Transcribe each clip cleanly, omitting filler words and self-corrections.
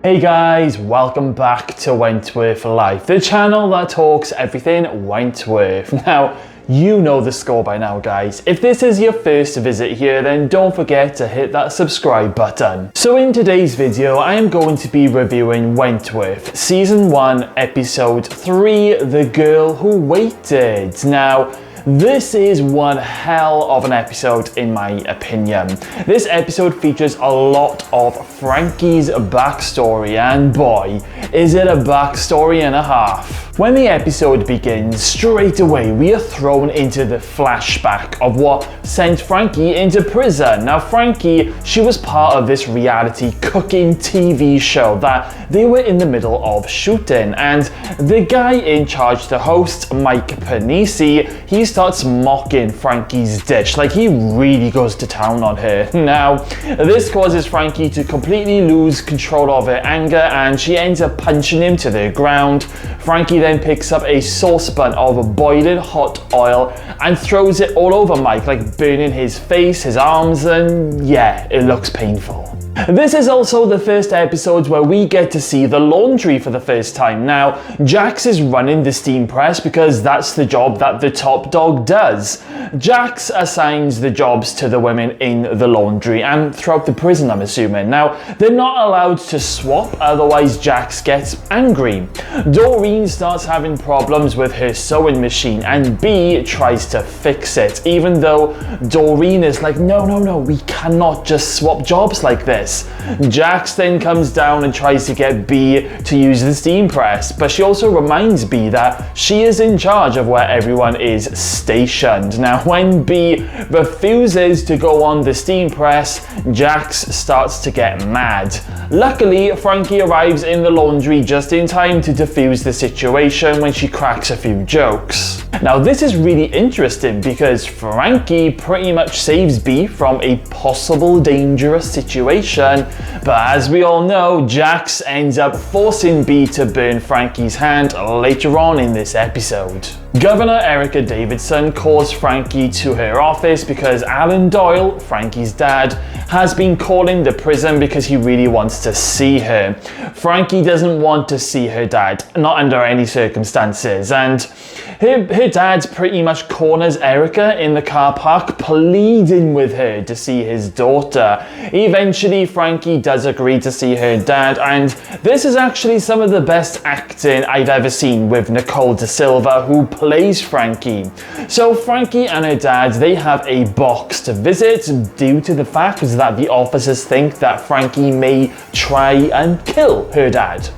Hey guys, welcome back to Wentworth Life, the channel that talks everything Wentworth. Now, you know the score by now, guys. If this is your first visit here, then don't forget to hit that subscribe button. So in today's video, I am going to be reviewing Wentworth, Season 1, Episode 3, The Girl Who Waited. Now, this is one hell of an episode in my opinion. This episode features a lot of Frankie's backstory, and boy, is it a backstory and a half. When the episode begins, straight away we are thrown into the flashback of what sent Frankie into prison. Now Frankie, she was part of this reality cooking TV show that they were in the middle of shooting, and the guy in charge, the host, Mike Panisi, he starts mocking Frankie's dish, like he really goes to town on her. Now, this causes Frankie to completely lose control of her anger and she ends up punching him to the ground. Frankie then picks up a saucepan of boiling hot oil and throws it all over Mike, like burning his face, his arms, and yeah, it looks painful. This is also the first episode where we get to see the laundry for the first time. Now, Jax is running the steam press because that's the job that the top dog does. Jax assigns the jobs to the women in the laundry and throughout the prison, I'm assuming. Now, they're not allowed to swap, otherwise Jax gets angry. Doreen starts having problems with her sewing machine and Bea tries to fix it, even though Doreen is like, no, we cannot just swap jobs like this. Jax then comes down and tries to get Bea to use the steam press, but she also reminds Bea that she is in charge of where everyone is stationed. Now, when Bea refuses to go on the steam press, Jax starts to get mad. Luckily, Frankie arrives in the laundry just in time to defuse the situation when she cracks a few jokes. Now, this is really interesting because Frankie pretty much saves Bea from a possible dangerous situation. But as we all know, Jax ends up forcing Bea to burn Frankie's hand later on in this episode. Governor Erica Davidson calls Frankie to her office because Alan Doyle, Frankie's dad, has been calling the prison because he really wants to see her. Frankie doesn't want to see her dad, not under any circumstances, and her dad pretty much corners Erica in the car park, pleading with her to see his daughter. Eventually, Frankie does agree to see her dad, and this is actually some of the best acting I've ever seen with Nicole De Silva, who plays Frankie. So Frankie and her dad, they have a box to visit due to the fact that the officers think that Frankie may try and kill her dad.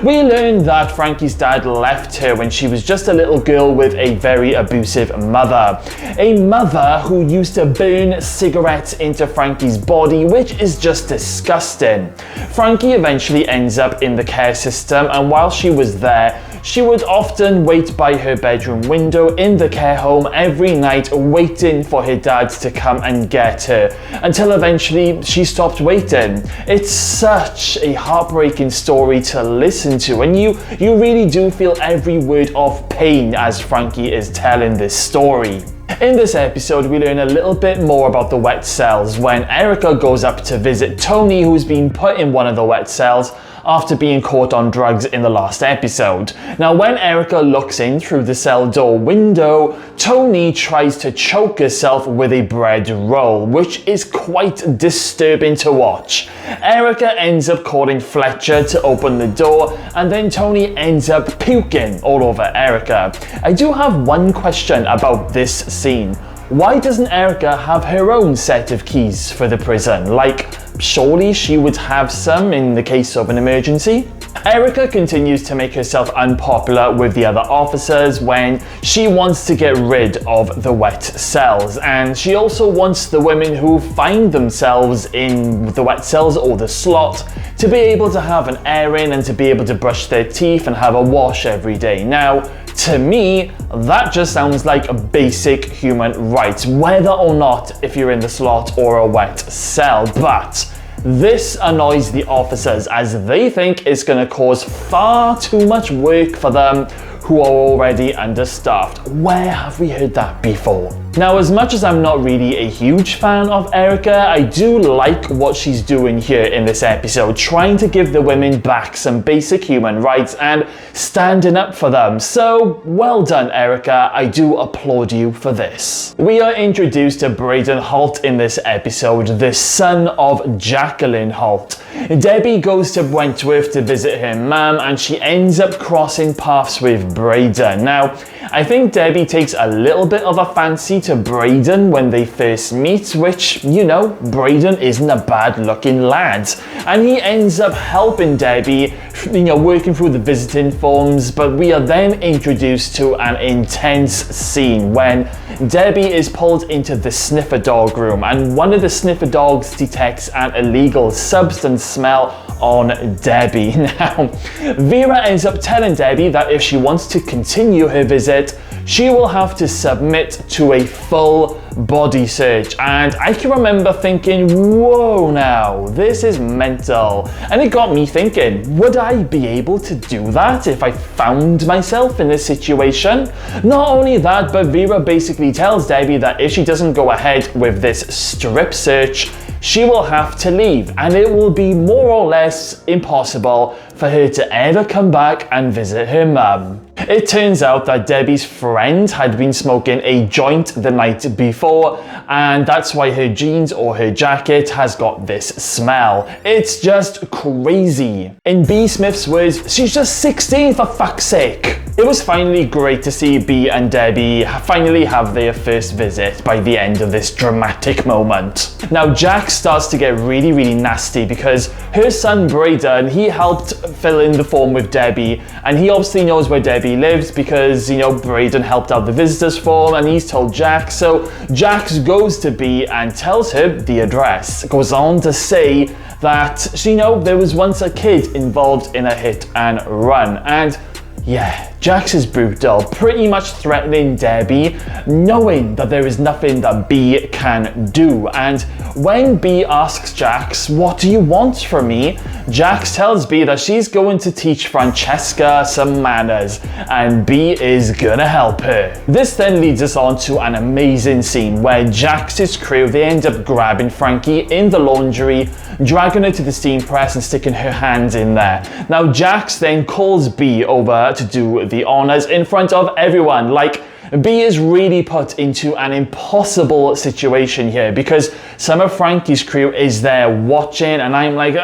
We learn that Frankie's dad left her when she was just a little girl with a very abusive mother. A mother who used to burn cigarettes into Frankie's body, which is just disgusting. Frankie eventually ends up in the care system, and while she was there, she would often wait by her bedroom window in the care home every night, waiting for her dad to come and get her, until eventually she stopped waiting. It's such a heartbreaking story to listen to, and you really do feel every word of pain as Frankie is telling this story. In this episode, we learn a little bit more about the wet cells when Erica goes up to visit Tony, who's been put in one of the wet cells after being caught on drugs in the last episode. Now, when Erica looks in through the cell door window, Tony tries to choke herself with a bread roll, which is quite disturbing to watch. Erica ends up calling Fletcher to open the door, and then Tony ends up puking all over Erica. I do have one question about this scene. Why doesn't Erica have her own set of keys for the prison? Like, surely she would have some in the case of an emergency? Erica continues to make herself unpopular with the other officers when she wants to get rid of the wet cells, and she also wants the women who find themselves in the wet cells or the slot to be able to have an airing and to be able to brush their teeth and have a wash every day. Now, to me, that just sounds like a basic human right, whether or not if you're in the slot or a wet cell, but this annoys the officers as they think it's going to cause far too much work for them, who are already understaffed. Where have we heard that before? Now, as much as I'm not really a huge fan of Erica, I do like what she's doing here in this episode, trying to give the women back some basic human rights and standing up for them. So, well done, Erica. I do applaud you for this. We are introduced to Braden Holt in this episode, the son of Jacqueline Holt. Debbie goes to Wentworth to visit her mum, and she ends up crossing paths with Braden. Now, I think Debbie takes a little bit of a fancy to Braden when they first meet, which, you know, Braden isn't a bad looking lad. And he ends up helping Debbie, you know, working through the visiting forms, but we are then introduced to an intense scene when Debbie is pulled into the sniffer dog room, and one of the sniffer dogs detects an illegal substance smell on Debbie. Now, Vera ends up telling Debbie that if she wants to continue her visit, she will have to submit to a full body search. And I can remember thinking, whoa now, this is mental. And it got me thinking, would I be able to do that if I found myself in this situation? Not only that, but Vera basically tells Debbie that if she doesn't go ahead with this strip search, she will have to leave, and it will be more or less impossible for her to ever come back and visit her mum. It turns out that Debbie's friend had been smoking a joint the night before, and that's why her jeans or her jacket has got this smell. It's just crazy. In B. Smith's words, she's just 16 for fuck's sake. It was finally great to see B and Debbie finally have their first visit by the end of this dramatic moment. Now, Jax starts to get really nasty because her son Braden, he helped fill in the form with Debbie, and he obviously knows where Debbie lives because, you know, Braden helped out the visitors form and he's told Jax. So Jax goes to B and tells her the address. Goes on to say that, you know, there was once a kid involved in a hit and run, and yeah, Jax is brutal, pretty much threatening Debbie, knowing that there is nothing that B can do. And when B asks Jax, what do you want from me? Jax tells B that she's going to teach Francesca some manners, and B is gonna help her. This then leads us on to an amazing scene where Jax's crew, they end up grabbing Frankie in the laundry, dragging her to the steam press and sticking her hands in there. Now, Jax then calls B over to do the honors in front of everyone. Like, B is really put into an impossible situation here because some of Frankie's crew is there watching, and I'm like,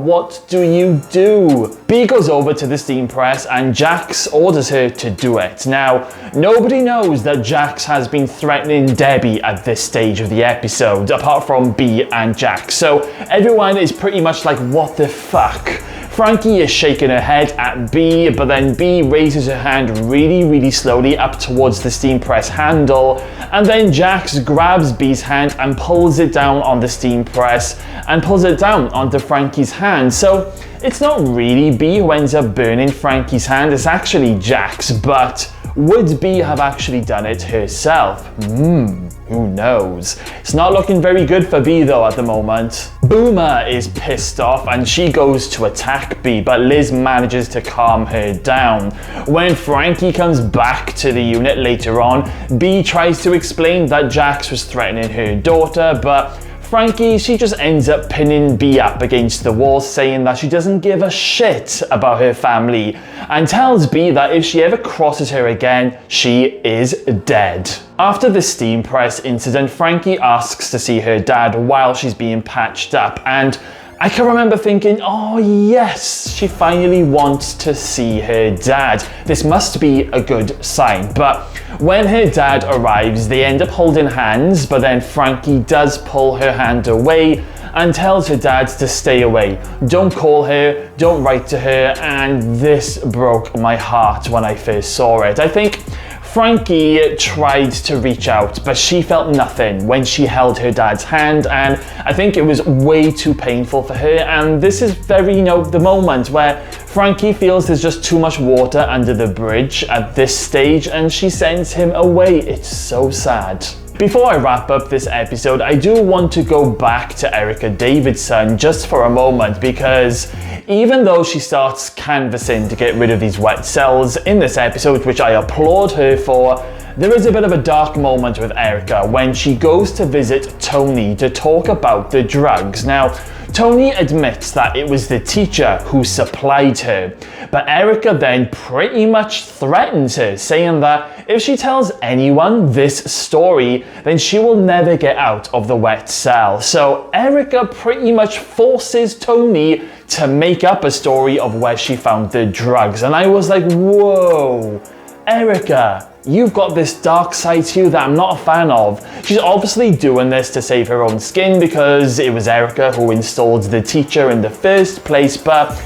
what do you do? B goes over to the steam press and Jax orders her to do it. Now, nobody knows that Jax has been threatening Debbie at this stage of the episode, apart from B and Jax. So everyone is pretty much like, what the fuck? Frankie is shaking her head at B, but then B raises her hand really slowly up towards the steam press handle, and then Jax grabs B's hand and pulls it down on the steam press and pulls it down onto Frankie's hand. So it's not really B who ends up burning Frankie's hand, it's actually Jax, but would B have actually done it herself? Who knows? It's not looking very good for B though at the moment. Boomer is pissed off and she goes to attack B, but Liz manages to calm her down. When Frankie comes back to the unit later on, B tries to explain that Jax was threatening her daughter, but Frankie, she just ends up pinning B up against the wall, saying that she doesn't give a shit about her family, and tells B that if she ever crosses her again, she is dead. After the steam press incident, Frankie asks to see her dad while she's being patched up, and I can remember thinking, oh yes, she finally wants to see her dad. This must be a good sign. But when her dad arrives, they end up holding hands, but then Frankie does pull her hand away and tells her dad to stay away. Don't call her, don't write to her, and this broke my heart when I first saw it. I think Frankie tried to reach out, but she felt nothing when she held her dad's hand, and I think it was way too painful for her. And this is very, the moment where Frankie feels there's just too much water under the bridge at this stage, and she sends him away. It's so sad. Before I wrap up this episode, I do want to go back to Erica Davidson just for a moment, because Even though she starts canvassing to get rid of these wet cells in this episode, which I applaud her for, there is a bit of a dark moment with Erica when she goes to visit Tony to talk about the drugs. Now, Tony admits that it was the teacher who supplied her, but Erica then pretty much threatens her, saying that if she tells anyone this story, then she will never get out of the wet cell. So Erica pretty much forces Tony to make up a story of where she found the drugs. And I was like, whoa, Erica, you've got this dark side to you that I'm not a fan of. She's obviously doing this to save her own skin because it was Erica who installed the teacher in the first place, but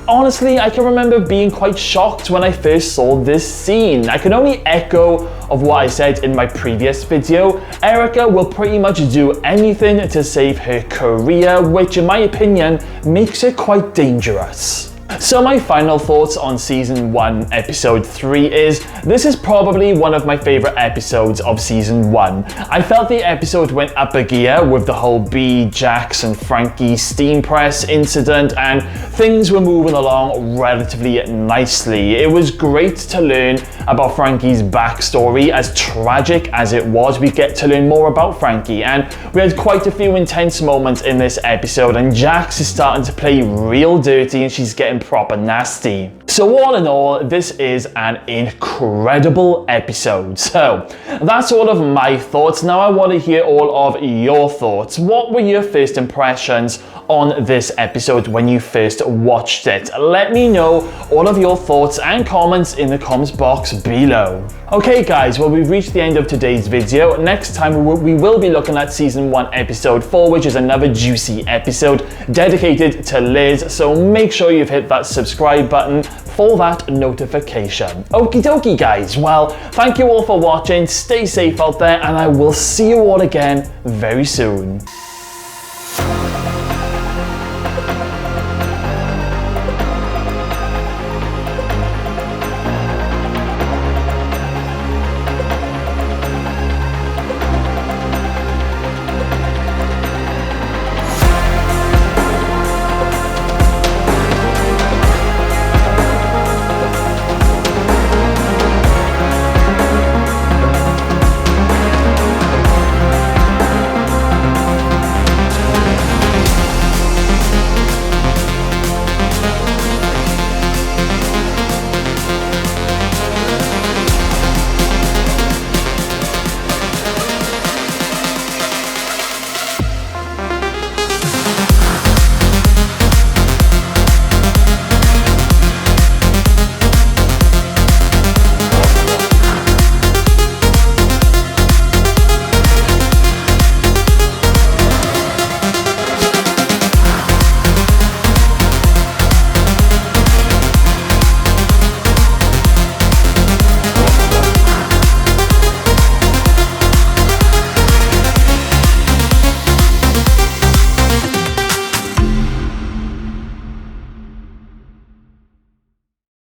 honestly, I can remember being quite shocked when I first saw this scene. I can only echo of what I said in my previous video. Erica will pretty much do anything to save her career, which in my opinion makes her quite dangerous. So my final thoughts on season 1 episode 3 is, this is probably one of my favorite episodes of season 1. I felt the episode went up a gear with the whole B, Jax and Frankie steam press incident, and things were moving along relatively nicely. It was great to learn about Frankie's backstory. As tragic as it was, we get to learn more about Frankie, and we had quite a few intense moments in this episode, and Jax is starting to play real dirty and she's getting proper nasty. So all in all, this is an incredible episode. So that's all of my thoughts. Now I want to hear all of your thoughts. What were your first impressions on this episode when you first watched it? Let me know all of your thoughts and comments in the comments box below. Okay guys, well, we've reached the end of today's video. Next time we will be looking at season 1 episode 4, which is another juicy episode dedicated to Liz, so make sure you've hit that subscribe button for that notification. Okie dokie guys, well, thank you all for watching, stay safe out there, and I will see you all again very soon.